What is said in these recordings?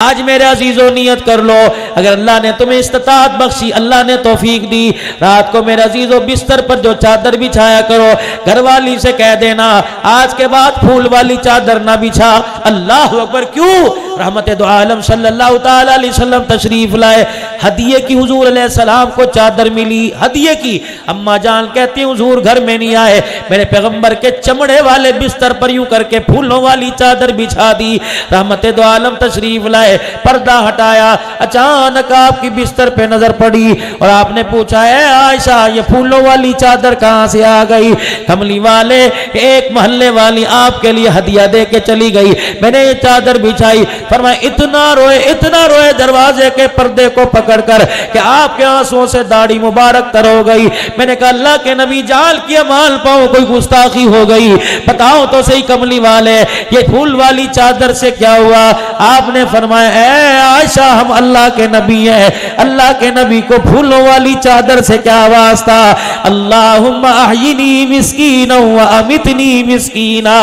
आज मेरे अजीजों नियत कर लो, अगर अल्लाह ने तुम्हें इस्तिताअत बख्शी, अल्लाह ने तौफीक दी, रात को मेरे अजीजों बिस्तर पर जो चादर बिछाया करो, घरवाली से कह देना आज के बाद फूल वाली चादर ना बिछा। अल्लाह अकबर। क्यों? रहमत दो आलम सल्लल्लाहु ताला अलैहि वसल्लम तशरीफ लाए, हदिये की हुजूर अलैहि सलाम को चादर मिली, हदिये की। अम्मा जान कहती हुजूर घर में नहीं आए, मेरे पैगंबर के चमड़े वाले बिस्तर पर यूं करके फूलों वाली चादर बिछा दी। रहमत दो आलम तशरीफ लाए, पर्दा हटाया, अचानक आपकी बिस्तर पे नजर पड़ी और आपने पूछा है आयशा ये फूलों वाली चादर कहां से आ गई? कमली वाले एक मोहल्ले वाली आपके लिए हदिया दे के चली गई, मैंने ये चादर बिछाई। फरमाया इतना रोए दरवाजे के पर्दे को पकड़कर कि आपके आंसुओं से दाढ़ी मुबारक तर हो गई। मैंने कहा अल्लाह के नबी जाल की माल पाओ कोई गुस्ताखी हो गई, बताओ तो सही कमली वाले ये फूल वाली चादर से क्या हुआ? आपने फरमाया आयशा हम अल्लाह के नबी हैं, अल्लाह के नबी को फूलों वाली चादर से क्या वास्ता? अल्लाहुम्मा अहयिनी मिस्कीना व अमितनी मिस्कीना,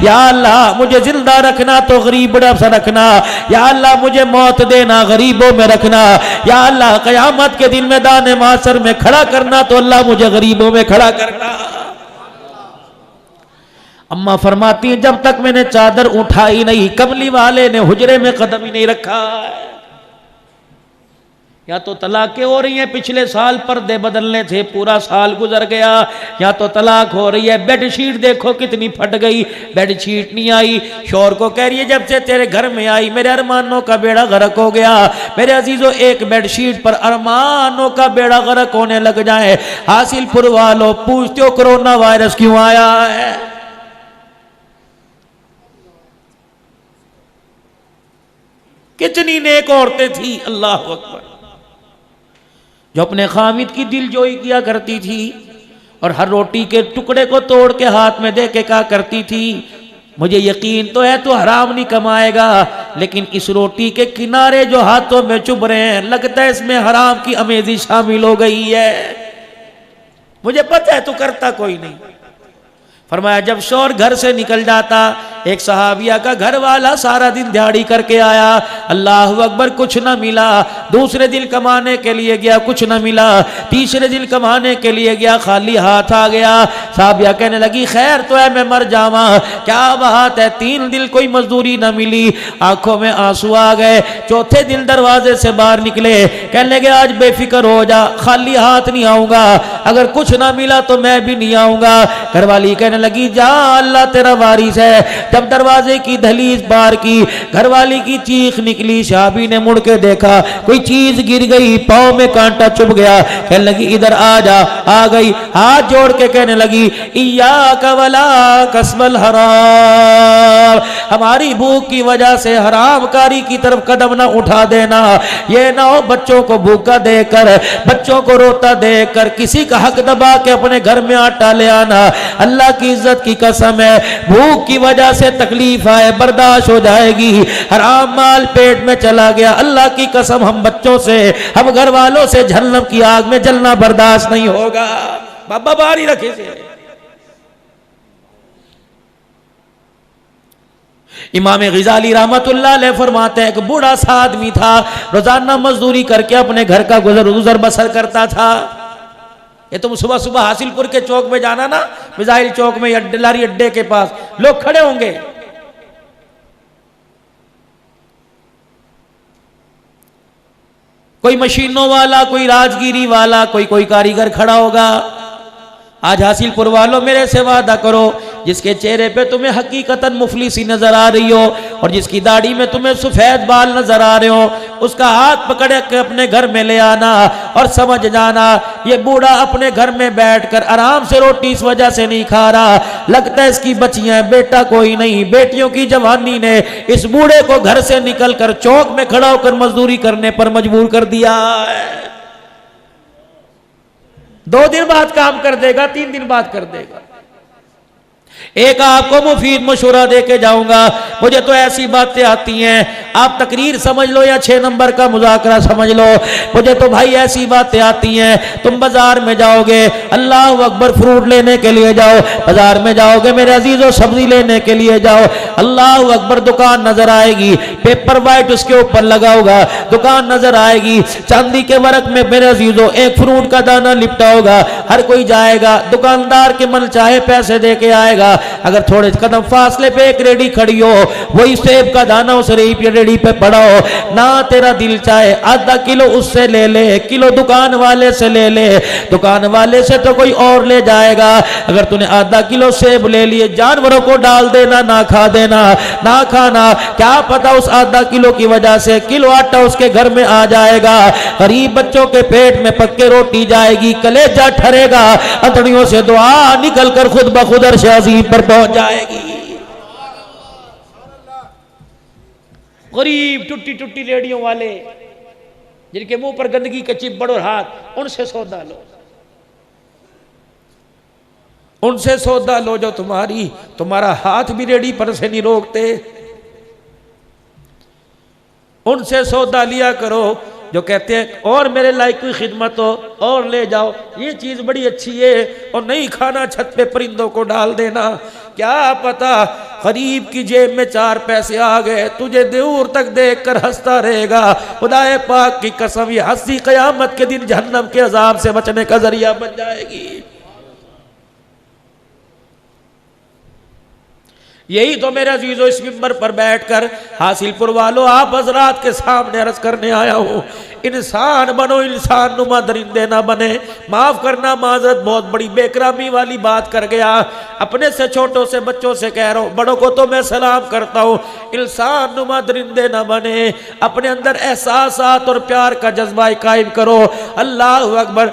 या अल्लाह मुझे जिंदा रखना तो गरीब सा रखना, या अल्लाह मुझे मौत देना गरीबों में रखना, या अल्लाह कयामत के दिन मैदान माशर में खड़ा करना तो अल्लाह मुझे गरीबों में खड़ा करना। अम्मा फरमाती है जब तक मैंने चादर उठाई नहीं कमली वाले ने हुजरे में कदम ही नहीं रखा। या तो तलाकें हो रही हैं, पिछले साल पर्दे बदलने थे पूरा साल गुजर गया, या तो तलाक हो रही है। बेडशीट देखो कितनी फट गई, बेडशीट नहीं आई। शौहर को कह रही है जब से तेरे घर में आई मेरे अरमानों का बेड़ा गर्क हो गया। मेरे अजीजों एक बेडशीट पर अरमानों का बेड़ा गर्क होने लग जाए। हासिलपुर वालों पूछते हो कोरोना वायरस क्यों आया है? कितनी नेक औरतें थी अल्लाह अकबर जो अपने खामिद की दिलजोई किया करती थी और हर रोटी के टुकड़े को तोड़ के हाथ में दे के कहा करती थी मुझे यकीन तो है तू हराम नहीं कमाएगा, लेकिन इस रोटी के किनारे जो हाथों में चुभ रहे हैं लगता है इसमें हराम की अमेज़ी शामिल हो गई है। मुझे पता है तू करता कोई नहीं। फरमाया जब शौहर घर से निकल जाता, एक सहाबिया का घर वाला सारा दिन दिहाड़ी करके आया, अल्लाह अकबर कुछ न मिला। दूसरे दिन कमाने के लिए गया कुछ न मिला, तीसरे दिन कमाने के लिए गया खाली हाथ आ गया। सहाबिया कहने लगी खैर तो है मैं मर जावा, क्या बात है 3 दिन कोई मजदूरी न मिली। आंखों में आंसू आ गए। चौथे दिन दरवाजे से बाहर निकले, कहने लगे आज बेफिक्र हो जा, खाली हाथ नहीं आऊंगा, अगर कुछ ना मिला तो मैं भी नहीं आऊंगा। घरवाली कहने लगी जा अल्लाह तेरा वारिस है। जब दरवाजे की दहलीज पार की घरवाली की चीख निकली, शाबी ने मुड़ के देखा कोई चीज गिर गई, पाँव में कांटा चुभ गया। कहने लगी इधर आ जा, आ गई, हाथ जोड़ के कहने लगी इय्याका वला कसबल हराम, हमारी भूख की वजह से हरामकारी की तरफ कदम ना उठा देना। ये ना हो बच्चों को भूखा देकर, बच्चों को रोता देकर किसी का हक दबा के अपने घर में आटा ले आना। अल्लाह की इज्जत की कसम है भूख की वजह से तकलीफ आए बर्दाश्त हो जाएगी, हराम माल पेट में चला गया अल्लाह की कसम हम बच्चों से हम घर वालों से जहन्नम की आग में जलना बर्दाश्त नहीं होगा। बाबा बारी रखे से। इमाम ग़ज़ाली रहमतुल्लाह अलैह फरमाते हैं एक बूढ़ा सा आदमी था, रोजाना मजदूरी करके अपने घर का गुजर बसर करता था। ये तुम सुबह सुबह हासिलपुर के चौक में जाना ना, मिसाइल चौक में लारी अड्डे के पास लोग खड़े होंगे, कोई मशीनों वाला, कोई राजगिरी वाला, कोई कारीगर खड़ा होगा। आज हासिलपुर वालों मेरे से वादा करो जिसके चेहरे पे तुम्हें हकीकतन मुफलिसी नजर आ रही हो और जिसकी दाढ़ी में तुम्हें सफेद बाल नजर आ रहे हो, उसका हाथ पकड़ के अपने घर में ले आना और समझ जाना ये बूढ़ा अपने घर में बैठकर आराम से रोटी इस वजह से नहीं खा रहा, लगता है इसकी बच्चियां, बेटा कोई नहीं, बेटियों की जवानी ने इस बूढ़े को घर से निकल कर चौक में खड़ा होकर मजदूरी करने पर मजबूर कर दिया है। 2 दिन बाद काम कर देगा, 3 दिन बाद कर देगा। एक आपको मुफीद मशवरा दे के जाऊंगा, मुझे तो ऐसी बातें आती हैं, आप तकरीर समझ लो या 6 नंबर का मुज़ाकरा समझ लो, मुझे तो भाई ऐसी बातें आती हैं। तुम बाजार में जाओगे, अल्लाह अकबर, फ्रूट लेने के लिए जाओ, बाजार में जाओगे मेरे अजीजों, सब्जी लेने के लिए जाओ, अल्लाह अकबर, दुकान नजर आएगी, पेपर वाइट उसके ऊपर लगा होगा, दुकान नजर आएगी, चांदी के वर्क में मेरे अजीजों एक फ्रूट का दाना लिपटा होगा। हर कोई जाएगा, दुकानदार के मन चाहे पैसे दे के आएगा। अगर थोड़े कदम फासले पे एक रेडी खड़ी हो, वही सेब का दाना उस रेडी पे पड़ा हो, ना तेरा दिल चाहे आधा किलो उससे ले ले, किलो दुकान वाले से ले ले, दुकान वाले से तो कोई और ले जाएगा। अगर तूने आधा किलो सेब ले लिए, जानवरों को डाल देना, ना खा देना, ना खाना, क्या पता उस आधा किलो की वजह से किलो आटा उसके घर में आ जाएगा। गरीब बच्चों के पेट में पक्के रोटी जाएगी, कलेजा ठरेगा, अंतड़ियों से दुआ निकल कर खुद ब खुद अर्श अज़ीम पर पहुंच जाएगी। गरीब टुट्टी टुट्टी रेडियों वाले जिनके मुंह पर गंदगी के चिपड़ और हाथ, उनसे सौदा लो, उनसे सौदा लो जो तुम्हारा हाथ भी रेडी पर से नहीं रोकते। उनसे सौदा लिया करो जो कहते हैं और मेरे लायक कोई खिदमत हो और ले जाओ, ये चीज बड़ी अच्छी है, और नहीं खाना छत पे परिंदों को डाल देना। क्या पता गरीब की जेब में 4 पैसे आ गए, तुझे दूर तक देखकर हंसता रहेगा। खुदाए पाक की कसम, ये हंसी कयामत के दिन जहन्नम के अजाब से बचने का जरिया बन जाएगी। यही तो मेरे अजीजों इस मिंबर पर बैठकर हासिलपुर वालों आप हजरात के सामने अर्ज करने आया हूं। इंसान बनो, इंसान नुमा दरिंदे ना बने। माफ करना, माजरत बहुत बड़ी बेकरामी वाली बात कर गया। अपने से छोटों से बच्चों से कह रहा हूं, बड़ों को तो मैं सलाम करता हूं, इंसान नुमा दरिंदे ना बने। अपने अंदर एहसासात और प्यार का जज्बा कायम करो। अल्लाह अकबर।